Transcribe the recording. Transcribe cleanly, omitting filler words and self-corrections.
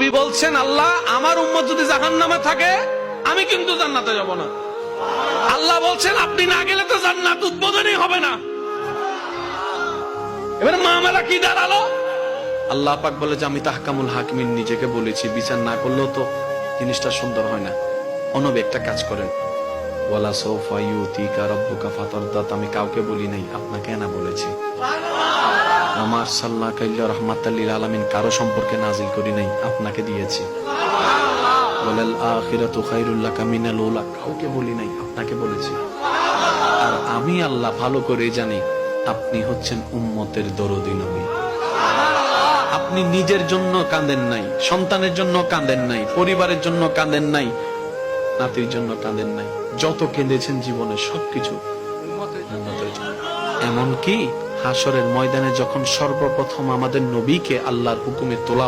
নবী বলছেন, আল্লাহ আমার উম্মত যদি জাহান্নামে থাকে আমি কিন্তু জান্নাতে যাব না। আল্লাহ বলছেন আপনি না গেলে তো জান্নাত উদ্বোধনই হবে না। এবার মামলা কি দাঁড়ালো? আল্লাহ পাক বলে যে আমি তাহকামুল হাকিমিন নিজেকে বলেছি, বিচার না করলেও তো জিনিসটা সুন্দর হয় না। অনবী একটা কাজ করেন, ওয়ালা সাউফা ইউতিকা রাব্বুকা ফাতারদা, আমি কাউকে বলি নাই, আপনাকে না বলেছি। ওমা আরসালনাকা ইল্লা রাহমাতাল লিল আলামিন, কারো সম্পর্কে নাজিল করি নাই, আপনাকে দিয়েছি। ওয়ালাল আখিরাতু খায়রুল লাকা মিনাল উলা, কাউকে বলি নাই, আপনাকে বলেছি। আর আমি আল্লাহ ভালো করে জানি আপনি হচ্ছেন উম্মতের দরদী নবী। আপনি নিজের জন্য কাঁদেন নাই, সন্তানের জন্য কাঁদেন নাই, পরিবারের জন্য কাঁদেন নাই, নাতির জন্য কাঁদেন নাই, যত কেঁদেছেন জীবনে সবকিছু উম্মতের জন্য। এমনকি হাসরের ময়দানে যখন সর্বপ্রথম আমাদের নবীকে আল্লাহর হুকুমে তোলা